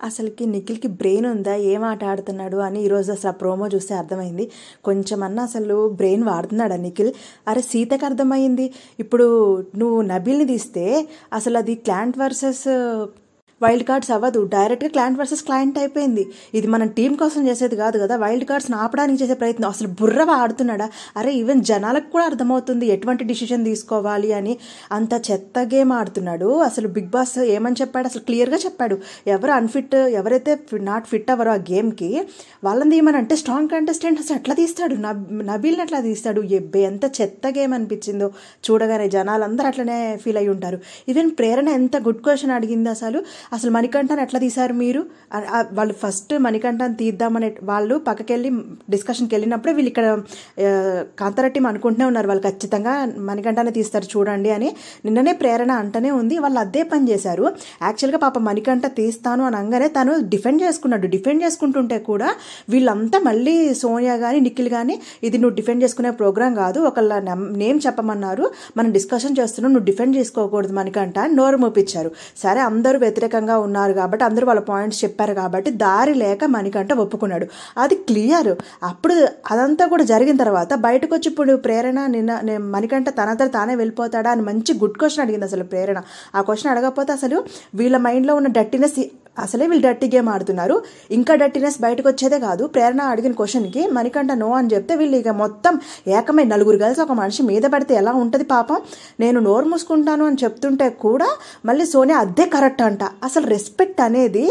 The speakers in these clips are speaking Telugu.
అసలుకి నిఖిల్‌కి బ్రెయిన్ ఉందా? ఏం ఆట ఆడుతున్నాడు అని ఈరోజు అసలు ఆ ప్రోమో చూస్తే అర్థమైంది. కొంచెమన్నా అసలు బ్రెయిన్ వాడుతున్నాడా నిఖిల్? అరే సీతకి అర్థమైంది. ఇప్పుడు నువ్వు నబీల్‌ని తీస్తే అసలు అది క్లాంట్ వర్సెస్ వైల్డ్ కార్డ్స్ అవ్వదు. డైరెక్ట్గా క్లయింట్ వర్సెస్ క్లయింట్ అయిపోయింది. ఇది మనం టీం కోసం చేసేది కాదు కదా, వైల్డ్ కార్డ్స్ని ఆపడానికి చేసే ప్రయత్నం. అసలు బుర్ర ఆడుతున్నాడా? అరే ఈవెన్ జనాలకు కూడా అర్థమవుతుంది ఎటువంటి డిసిషన్ తీసుకోవాలి అని. అంత చెత్త గేమ్ ఆడుతున్నాడు. అసలు బిగ్ బాస్ ఏమని చెప్పాడు? అసలు క్లియర్గా చెప్పాడు, ఎవరు అన్ఫిట్, ఎవరైతే నాట్ ఫిట్ అవ్వరో ఆ గేమ్కి వాళ్ళని తీయమని అంటే స్ట్రాంగ్ కంటెస్టెంట్ అసలు ఎట్లా తీస్తాడు? నబీల్ని ఎట్లా తీస్తాడు? ఎంత చెత్త గేమ్ అనిపించిందో చూడగానే. జనాలందరూ అట్లనే ఫీల్ అయి ఉంటారు. ఈవెన్ ప్రేరణ ఎంత గుడ్ క్వశ్చన్ అడిగింది. అసలు మణికంఠని ఎట్లా తీశారు మీరు? వాళ్ళు ఫస్ట్ మణికంఠని తీద్దామనే వాళ్ళు పక్కకెళ్ళి డిస్కషన్కి వెళ్ళినప్పుడే వీళ్ళు ఇక్కడ కాంతారా టీం అనుకుంటూనే ఉన్నారు వాళ్ళు ఖచ్చితంగా మణికంఠనే తీస్తారు చూడండి అని. నిన్ననే ప్రేరణ అంటనే ఉంది. వాళ్ళు అదే పని చేశారు. యాక్చువల్గా పాప మణికంఠ తీస్తాను అని అనగానే తను డిఫెండ్ చేసుకున్నాడు. డిఫెండ్ చేసుకుంటుంటే కూడా వీళ్ళంతా మళ్ళీ సోనియా కానీ నిఖిల్ కానీ ఇది నువ్వు డిఫెండ్ చేసుకునే ప్రోగ్రామ్ కాదు, ఒకళ్ళ నేమ్ చెప్పమన్నారు, మనం డిస్కషన్ చేస్తున్నాం, నువ్వు డిఫెండ్ చేసుకోకూడదు మణికంఠ అని నోరు మోపించారు. సరే అందరూ వ్యతిరేకంగా ఉన్నారు కాబట్టి, అందరూ వాళ్ళ పాయింట్స్ చెప్పారు కాబట్టి దారి లేక మణికంఠ ఒప్పుకున్నాడు. అది క్లియర్. అప్పుడు అదంతా కూడా జరిగిన తర్వాత బయటకు వచ్చి ఇప్పుడు ప్రేరణ మణికంఠ తనంతా తానే వెళ్ళిపోతాడా అని మంచి గుడ్ క్వశ్చన్ అడిగింది అసలు ప్రేరణ. ఆ క్వశ్చన్ అడగకపోతే అసలు వీళ్ళ మైండ్లో ఉన్న డర్టీనెస్, అసలే వీళ్ళు డర్టీ గేమ్ ఆడుతున్నారు, ఇంకా డర్టీనెస్ బయటకు వచ్చేదే కాదు. ప్రేరణ అడిగిన క్వశ్చన్కి మణికంఠ నో అని చెప్తే వీళ్ళు ఇక మొత్తం ఏకమై నలుగురు కలిసి ఒక మనిషి మీద పడితే ఎలా ఉంటుంది పాపం. నేను నోరు మూసుకుంటాను అని చెప్తుంటే కూడా మళ్ళీ సోనియా అదే కరెక్ట్ అంట. అసలు రెస్పెక్ట్ అనేది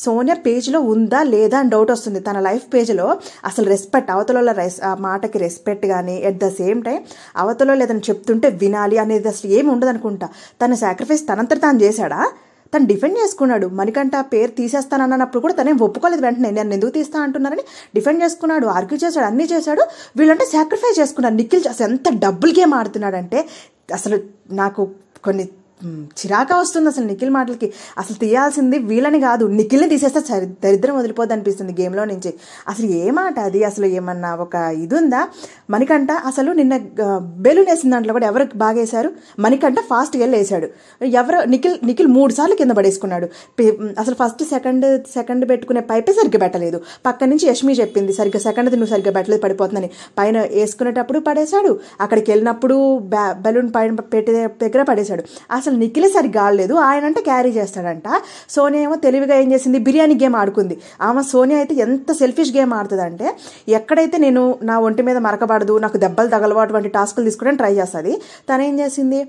సోనియా పేజ్లో ఉందా లేదా అని డౌట్ వస్తుంది. తన లైఫ్ పేజ్లో అసలు రెస్పెక్ట్, అవతల ఆ మాటకి రెస్పెక్ట్ కానీ ఎట్ ద సేమ్ టైం అవతల లేదని చెప్తుంటే వినాలి అనేది అసలు ఏమి ఉండదు అనుకుంటా. తన సాక్రిఫైస్ తనంతట తాను చేశాడా? తను డిఫెండ్ చేసుకున్నాడు. మణికంఠ పేరు తీసేస్తానన్నప్పుడు కూడా తనేం ఒప్పుకోలేదు. వెంటనే నేను ఎందుకు తీస్తా అంటున్నారని డిఫెండ్ చేసుకున్నాడు, ఆర్గ్యూ చేశాడు, అన్నీ చేశాడు. వీళ్ళంటే సాక్రిఫైస్ చేసుకున్నాడు. నిఖిల్ అసలు ఎంత డబ్బుల్ గేమ్ ఆడుతున్నాడంటే అసలు నాకు కొన్ని చిరాకా వస్తుంది అసలు నిఖిల్ మాటలకి. అసలు తీయాల్సింది వీళ్ళని కాదు, నిఖిల్ని తీసేస్తే దరిద్రం వదిలిపోద్ది అనిపిస్తుంది గేమ్లో నుంచి. అసలు ఏ మాట అది? అసలు ఏమన్నా ఒక ఇది ఉందా? మణికంఠ అసలు నిన్న బెలూన్ వేసిన దాంట్లో కూడా ఎవరు బాగా వేశారు? మణికంఠ ఫాస్ట్గా వెళ్ళి వేశాడు. ఎవరు నిఖిల్ 3 సార్లు కింద పడేసుకున్నాడు. అసలు ఫస్ట్ సెకండ్ పెట్టుకునే పైపే సరిగ్గా పెట్టలేదు. పక్క నుంచి యష్మి చెప్పింది సరిగ్గా సెకండ్ నువ్వు సరిగ్గా పెట్టలేదు పడిపోతుందని. పైన వేసుకునేటప్పుడు పడేశాడు, అక్కడికి వెళ్ళినప్పుడు బెలూన్ పైన పెట్టే దగ్గర పడేశాడు. అసలు నిఖిలే సరిగ్గా ఆడలేదు, ఆయన అంటే క్యారీ చేస్తాడంట. సోనియా ఏమో తెలివిగా ఏం చేసింది, బిర్యానీ గేమ్ ఆడుకుంది. ఆమె సోనియా అయితే ఎంత సెల్ఫిష్ గేమ్ ఆడుతుందంటే ఎక్కడైతే నేను నా ఒంటి మీద మరకబడదు, నాకు దెబ్బలు తగలవు అటువంటి టాస్కులు తీసుకోవడానికి ట్రై చేస్తుంది. తను ఏం చేసింది,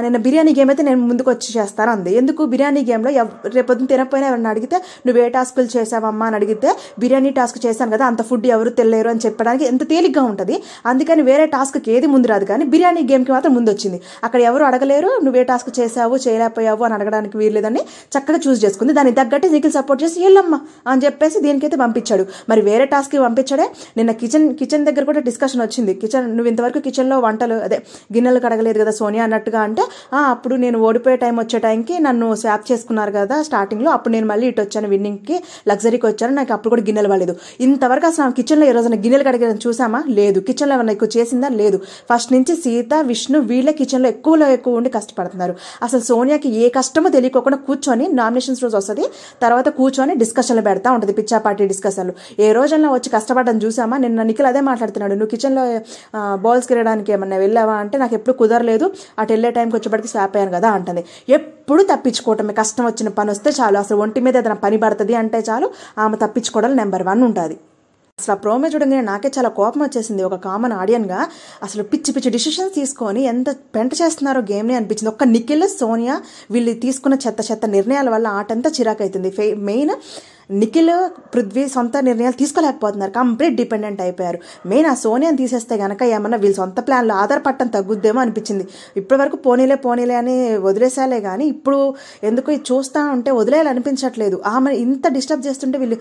నేను బిర్యానీ గేమ్ అయితే నేను ముందుకు వచ్చి చేస్తాను అంది. ఎందుకు? బిర్యానీ గేమ్లో రేపొద్దున తినకపోయినా ఎవరిని అడిగితే నువ్వు ఏ టాస్కులు చేసావమ్మా అని అడిగితే బిర్యానీ టాస్క్ చేశాను కదా, అంత ఫుడ్ ఎవరు తెలియరు అని చెప్పడానికి ఎంత తేలిగ్గా ఉంటుంది. అందుకని వేరే టాస్క్కి ఏది ముందు రాదు, కానీ బిర్యానీ గేమ్కి మాత్రం ముందు వచ్చింది. అక్కడ ఎవరు అడగలేరు నువ్వే టాస్క్ చేసావు చేయలేకపోయావు అని అడగడానికి వీల్లేదని చక్కగా చూస్ చేసుకుంది. దానికి తగ్గట్టు నిఖిల్ సపోర్ట్ చేసి వెళ్ళమ్మా అని చెప్పేసి దీనికైతే పంపించాడు. మరి వేరే టాస్క్కి పంపించాడే. నిన్న కిచెన్ దగ్గర కూడా డిస్కషన్ వచ్చింది. నువ్వు ఇంతవరకు కిచెన్లో వంటలు గిన్నెలు కడగలేదు కదా సోనియా అన్నట్టుగా అంటే, అప్పుడు నేను ఓడిపోయే టైం వచ్చే టైంకి నన్ను స్వాప్ చేసుకున్నారు కదా స్టార్టింగ్లో, అప్పుడు నేను మళ్ళీ ఇటు వచ్చాను విన్నింగ్కి, లగ్జరీకి వచ్చాను, నాకు అప్పుడు కూడా గిన్నెలు పడలేదు. ఇంతవరకు అసలు కిచెన్లో ఈ రోజున గిన్నెలు కడిగేదని చూసామా? లేదు. కిచెన్లో ఏమన్నా ఎక్కువ చేసిందా? లేదు. ఫస్ట్ నుంచి సీత, విష్ణు వీళ్ళే కిచెన్లో ఎక్కువ ఉండి కష్టపడుతున్నారు. అసలు సోనియాకి ఏ కష్టమో తెలియకోకుండా కూర్చొని నామినేషన్స్ రోజు వస్తుంది, తర్వాత కూర్చొని డిస్కషన్లు పెడతా ఉంటుంది, పిచ్చాపార్టీ డిస్కషన్లు. ఏ రోజన్నా వచ్చి కష్టపడడం చూసామా? నిన్న నిఖిల్ అదే మాట్లాడుతున్నాడు, నువ్వు కిచెన్లో బౌల్స్ గిరడానికి ఏమన్నా వెళ్ళావా అంటే నాకు ఎప్పుడు కుదరలేదు, అటు వెళ్ళే టైంకి వచ్చేప్పటికి స్వాప్ అయ్యాను కదా అంటుంది. ఎప్పుడు తప్పించుకోవటమే, కష్టం వచ్చిన పని వస్తే చాలు, అసలు ఒంటి మీద ఏదైనా పని పడుతుంది అంటే చాలు ఆమె తప్పించుకోవడం నెంబర్ 1 ఉంటుంది. అసలు ఆ ప్రోమో చూడగానే నాకే చాలా కోపం వచ్చేసింది. ఒక కామన్ ఆడియన్గా అసలు పిచ్చి డిసిషన్స్ తీసుకొని ఎంత పెంట చేస్తున్నారో గేమ్ని అనిపించింది. ఒక్క నిఖిల్, సోనియా వీళ్ళు తీసుకున్న చెత్త నిర్ణయాల వల్ల ఆట అంతా చిరాకు అవుతుంది. మెయిన్ నిఖిల్, పృథ్వీ సొంత నిర్ణయాలు తీసుకోలేకపోతున్నారు, కంప్లీట్ డిపెండెంట్ అయిపోయారు. మెయిన్ ఆ సోనియాని తీసేస్తే కనుక ఏమన్నా వీళ్ళ సొంత ప్లాన్లు ఆధారపడటం తగ్గుద్దేమో అనిపించింది. ఇప్పటి వరకు పోనీలే అని వదిలేసాలే కానీ ఇప్పుడు ఎందుకు ఇది చూస్తూ ఉంటే వదిలేయాలి అనిపించట్లేదు. ఆమె ఇంత డిస్టర్బ్ చేస్తుంటే వీళ్ళు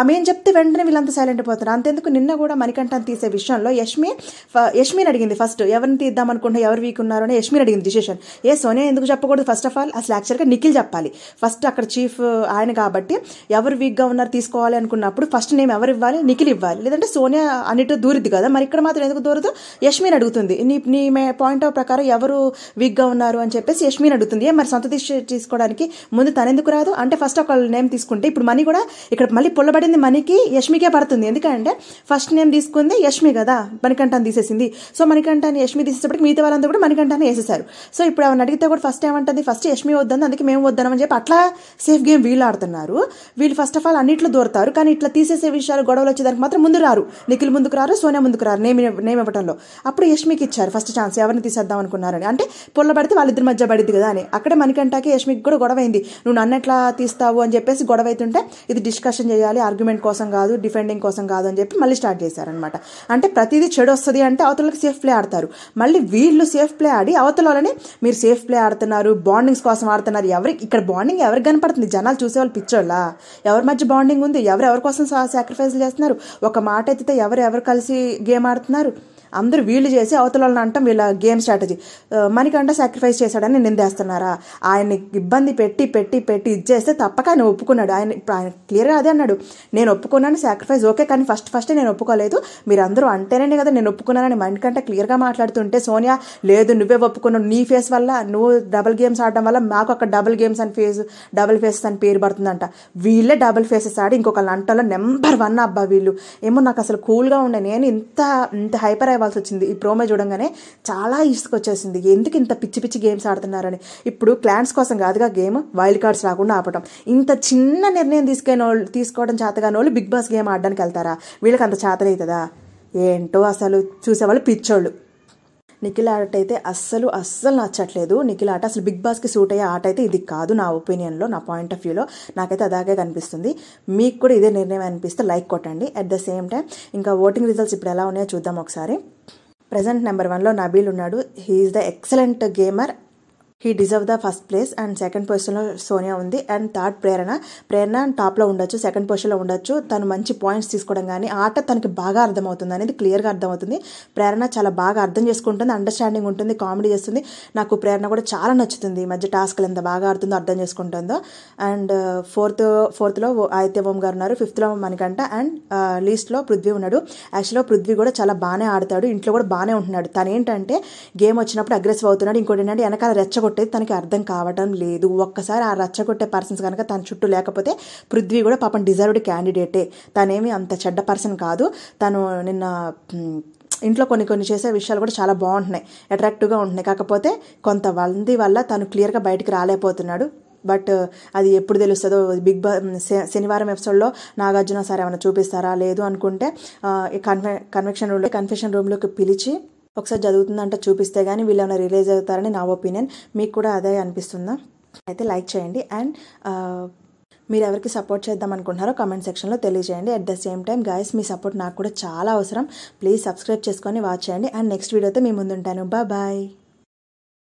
ఆమె ఏం చెప్తే వెంటనే వీళ్ళంతా సైలెంట్ అయిపోతున్నారు. అంతెందుకు నిన్న కూడా మణికంఠని తీసే విషయంలో యష్మిని అడిగింది ఫస్ట్, ఎవరిని తీద్దాం అనుకుంటే ఎవరు వీక్ ఉన్నారో అని యష్మిని అడిగింది డిసిషన్. సోనియా ఎందుకు చెప్పకూడదు? ఫస్ట్ ఆఫ్ ఆల్ అసలు యాక్చువల్గా నిఖిల్ చెప్పాలి ఫస్ట్, అక్కడ చీఫ్ ఆయన కాబట్టి ఎవరు వీక్గా ఉన్నారు తీసుకోవాలి అనుకున్నప్పుడు ఫస్ట్ నేమ్ ఎవరు ఇవ్వాలి? నిఖిల్ ఇవ్వాలి, లేదంటే సోనియా అన్నిటి దూరిద్ది కదా. మరి ఇక్కడ మాత్రం ఎందుకు దూరదు? యష్మిని అడుగుతుంది. నీ పాయింట్ ఆఫ్ ప్రకారం ఎవరు వీక్గా ఉన్నారు అని చెప్పేసి యష్మిని అడుగుతుంది. మరి సొంత తీసుకోవడానికి ముందు తనెందుకు రాదు? అంటే ఫస్ట్ ఒక నేమ్ తీసుకుంటే ఇప్పుడు మనీ కూడా ఇక్కడ మళ్ళీ పుల్లబడింది మనీకి, యష్మికే పడుతుంది. ఎందుకంటే ఫస్ట్ నేమ్ తీసుకుంది యష్మి కదా, మణికంఠాన్ని తీసేసింది. సో మణికంఠాన్ని యష్మి తీసేటప్పటికి మిగతా వాళ్ళంతా కూడా మణికంఠాన్ని వేసేసారు. సో ఇప్పుడు ఆమెను అడిగితే కూడా ఫస్ట్ ఏమంటుంది? ఫస్ట్ యష్మి వద్దని, అందుకే మేము వద్దనమని చెప్పి అట్లా సేఫ్ గేమ్ వీళ్ళు ఆడుతున్నారు. వీళ్ళు ఫస్ట్ ఆఫ్ ఆల్ అన్నింటిలో దూరతారు, కానీ ఇట్లా తీసేసే విషయాలు గొడవలు వచ్చేదానికి మాత్రం ముందు రారు. నిఖిల్ ముందుకు రారు, సోనియా ముందుకు రారు నేమ్ ఇవ్వడంలో. అప్పుడు యష్మికి ఇచ్చారు ఫస్ట్ ఛాన్స్, ఎవరిని తీసేద్దాం అనుకున్నారని. అంటే పుల్లబడితే వాళ్ళిద్దరి మధ్య పడిద్ది కదా అని. అక్కడే మణికంఠకి యష్మికి కూడా గొడవ అయింది. నువ్వు నన్ను ఎట్లా తీస్తావు అని చెప్పేసి గొడవ అవుతుంటే ఇది డిస్కషన్ చేయాలి, ఆర్గ్యుమెంట్ కోసం కాదు, డిఫెండింగ్ కోసం కాదు అని చెప్పి మళ్ళీ స్టార్ట్ చేశారనమాట. అంటే ప్రతిదీ చెడు వస్తుంది అంటే అవతలకి సేఫ్ ప్లే ఆడతారు. మళ్ళీ వీళ్ళు సేఫ్ ప్లే ఆడి అవతల వాళ్ళని మీరు సేఫ్ ప్లే ఆడుతున్నారు, బాండింగ్స్ కోసం ఆడుతున్నారు. ఇక్కడ బాండింగ్ ఎవరికి కనపడుతుంది? జనాలు చూసేవాళ్ళు పిచ్చోళ్ళ? ఎవరి మధ్య బాండింగ్ ఉంది? ఎవరి కోసం సాక్రిఫైస్లు చేస్తున్నారు? ఒక మాట ఎత్తితే ఎవరు కలిసి గేమ్ ఆడుతున్నారు? అందరూ వీళ్ళు చేసి అవతల వాళ్ళని అంటాం వీళ్ళ గేమ్ స్ట్రాటజీ. మణికంఠ సాక్రిఫైస్ చేశాడని నిందేస్తున్నారా? ఆయన్ని ఇబ్బంది పెట్టి పెట్టి పెట్టి ఇచ్చేస్తే తప్పక ఆయన ఒప్పుకున్నాడు. ఇప్పుడు ఆయన క్లియర్గా అదే అన్నాడు, నేను ఒప్పుకున్నాను సాక్రిఫైస్ ఓకే, కానీ ఫస్ట్ నేను ఒప్పుకోలేదు, మీరు అందరూ అంటేనే కదా నేను ఒప్పుకున్నానని మణికంఠ క్లియర్గా మాట్లాడుతుంటే సోనియా లేదు నువ్వే ఒప్పుకున్నావు, నీ ఫేస్ వల్ల, నువ్వు డబుల్ గేమ్స్ ఆడడం వల్ల మాకు అక్కడ డబుల్ గేమ్స్ అని డబుల్ ఫేసెస్ అని పేరు పడుతుందంట. వీళ్ళే డబుల్ ఫేసెస్ ఆడి ఇంకొకళ్ళ అంటలో నెంబర్ 1 అబ్బా వీళ్ళు. ఏమో నాకు అసలు కూల్గా ఉండే, నేను ఇంత హైపర్ అవ్వాల్సి వచ్చింది ఈ ప్రోమో చూడంగానే. చాలా ఇసుకొచ్చేసింది, ఎందుకు ఇంత పిచ్చి పిచ్చి గేమ్స్ ఆడుతున్నారని. ఇప్పుడు క్లాన్స్ కోసం కాదుగా గేమ్, వైల్డ్ కార్డ్స్ రాకుండా ఆపటం. ఇంత చిన్న నిర్ణయం తీసుకోవడం చేతగాని వాళ్ళు బిగ్ బాస్ గేమ్ ఆడడానికి వెళ్తారా? వీళ్ళకి అంత చేతనవుతుందా? ఏంటో అసలు చూసేవాళ్ళు పిచ్చోళ్ళు. నిఖిల్ ఆట అయితే అస్సలు నచ్చట్లేదు. నిఖిల్ ఆట అసలు బిగ్ బాస్కి సూట్ అయ్యే ఆట అయితే ఇది కాదు నా ఒపీనియన్లో, నా పాయింట్ ఆఫ్ వ్యూలో నాకైతే అదాగే కనిపిస్తుంది. మీకు కూడా ఇదే నిర్ణయం అనిపిస్తే లైక్ కొట్టండి. అట్ ద సేమ్ టైం ఇంకా ఓటింగ్ రిజల్ట్స్ ఇప్పుడు ఎలా ఉన్నాయో చూద్దాం ఒకసారి. ప్రెజెంట్ నెంబర్ 1లో నబీల్ ఉన్నాడు. He is the excellent gamer, he deserve the first place. And second పొజిషన్లో సోనియా ఉంది. అండ్ థర్డ్ ప్రేరణ టాప్లో ఉండొచ్చు, సెకండ్ పొజిషన్లో ఉండొచ్చు. తను మంచి పాయింట్స్ తీసుకోవడం కానీ ఆట తనకి బాగా అర్థమవుతుంది అనేది క్లియర్గా అర్థమవుతుంది. ప్రేరణ చాలా బాగా అర్థం చేసుకుంటుంది, అండర్స్టాండింగ్ ఉంటుంది, కామెడీ చేస్తుంది. నాకు ప్రేరణ కూడా చాలా నచ్చుతుంది. ఈ మధ్య టాస్క్లు ఎంత బాగా ఆడుతుందో, అర్థం చేసుకుంటుందో. అండ్ ఫోర్త్లో ఆదిత్య ఓం గారు ఉన్నారు. 5th మణికంఠ. అండ్ లీస్ట్లో పృథ్వీ ఉన్నాడు. యాక్చువల్గా పృథ్వీ కూడా చాలా బాగానే ఆడతాడు, ఇంట్లో కూడా బాగానే ఉంటున్నాడు. తను ఏంటంటే గేమ్ వచ్చినప్పుడు అగ్రెసివ్ అవుతున్నాడు. ఇంకోటి ఏంటంటే వెనకాల రెచ్చగొట్టేది తనకి అర్థం కావటం లేదు. ఒక్కసారి ఆ రెచ్చగొట్టే పర్సన్స్ కనుక తన చుట్టూ లేకపోతే పృథ్వీ కూడా పాపం డిజర్వ్డ్ క్యాండిడేటే. తనేమి అంత చెడ్డ పర్సన్ కాదు. తను నిన్న ఇంట్లో కొన్ని చేసే విషయాలు కూడా చాలా బాగుంటున్నాయి, అట్రాక్టివ్గా ఉంటున్నాయి. కాకపోతే కొంతమంది వల్ల తను క్లియర్గా బయటికి రాలేకపోతున్నాడు. బట్ అది ఎప్పుడు తెలుస్తుందో. బిగ్ బాస్ శనివారం ఎపిసోడ్లో నాగార్జున సార్ ఏమైనా చూపిస్తారా? లేదు అనుకుంటే కన్ఫెషన్ రూమ్లోకి పిలిచి ఒకసారి జరుగుతుందంటే చూపిస్తే కానీ వీళ్ళు ఏమైనా రిలీజ్ అవుతారని నా ఒపీనియన్. మీకు కూడా అదే అనిపిస్తుందా? అయితే లైక్ చేయండి. అండ్ మీరు ఎవరికి సపోర్ట్ చేద్దాం అనుకుంటున్నారో కామెంట్ సెక్షన్లో తెలియజేయండి. At the same time guys me support నాకు కూడా చాలా అవసరం. ప్లీజ్ సబ్స్క్రైబ్ చేసుకొని వాచ్ చేయండి. అండ్ నెక్స్ట్ వీడియోతో మీ ముందుంటాను. బాయ్.